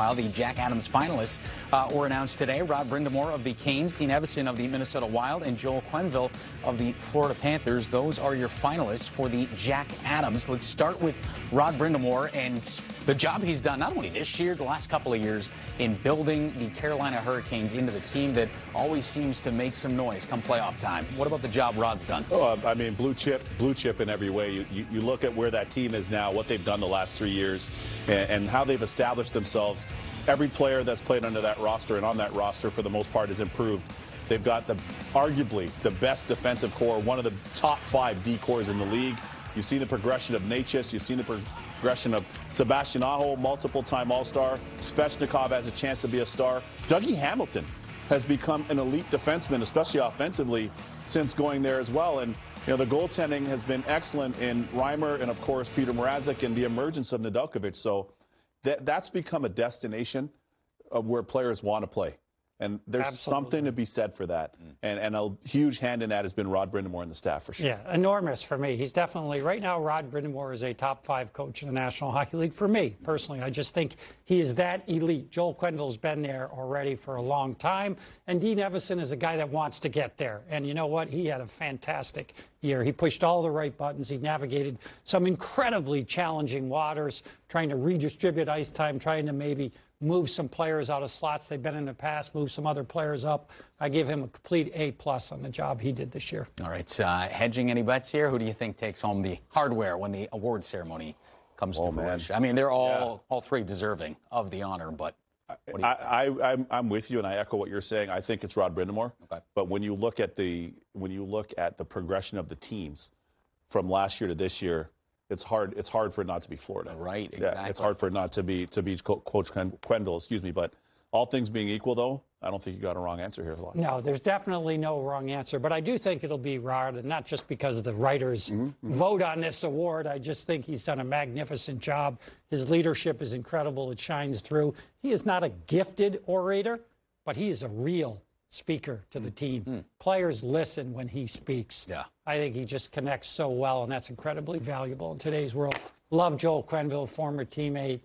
Wild. The Jack Adams finalists were announced today. Rod Brind'Amour of the Canes, Dean Evason of the Minnesota Wild, and Joel Quenneville of the Florida Panthers. Those are your finalists for the Jack Adams. Let's start with Rod Brind'Amour and the job he's done not only this year, the last couple of years, in building the Carolina Hurricanes into the team that always seems to make some noise come playoff time. What about the job Rod's done? Oh, I mean, blue chip in every way. You look at where that team is now, what they've done the last 3 years, and how they've established themselves. Every player that's played under that roster and on that roster, for the most part, has improved. They've got arguably the best defensive core, one of the top 5 D cores in the league. You've seen the progression of Necas. You've seen the progression of Sebastian Aho, multiple-time All-Star. Svechnikov has a chance to be a star. Dougie Hamilton has become an elite defenseman, especially offensively, since going there as well. And you know, the goaltending has been excellent in Reimer and, of course, Peter Mrazek, and the emergence of Nedeljkovic. So that's become a destination of where players want to play. And there's something to be said for that. And a huge hand in that has been Rod Brind'Amour and the staff, for sure. Yeah, enormous for me. He's definitely, right now, Rod Brind'Amour is a top 5 coach in the National Hockey League for me, personally. I just think he is that elite. Joel Quenneville's been there already for a long time. And Dean Evason is a guy that wants to get there. And you know what? He had a fantastic year. He pushed all the right buttons. He navigated some incredibly challenging waters, trying to redistribute ice time, trying to maybe move some players out of slots they've been in the past, move some other players up. I give him a complete A+ on the job he did this year. All right, hedging any bets here? Who do you think takes home the hardware when the award ceremony comes to fruition? I mean, they're all three deserving of the honor, but what do you I'm with you, and I echo what you're saying. I think it's Rod Brind'Amour. Okay. But when you look at the progression of the teams from last year to this year, it's hard for it not to be Florida. Right, exactly. Yeah, it's hard for it not to be Coach Quenneville, excuse me. But all things being equal, though, I don't think you got a wrong answer here. No, there's definitely no wrong answer. But I do think it'll be Rod, and not just because the writers vote on this award. I just think he's done a magnificent job. His leadership is incredible. It shines through. He is not a gifted orator, but he is a real speaker to the team. Players listen when he speaks. Yeah. I think he just connects so well, and that's incredibly valuable in today's world. Love Joel Quenneville, former teammate,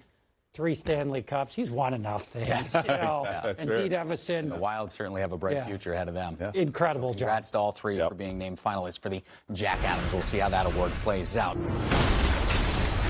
3 Stanley Cups. He's won enough things. You know, and Dean Evason. The Wild certainly have a bright future ahead of them. Yeah. Incredible job. Congrats to all 3 for being named finalists for the Jack Adams. We'll see how that award plays out.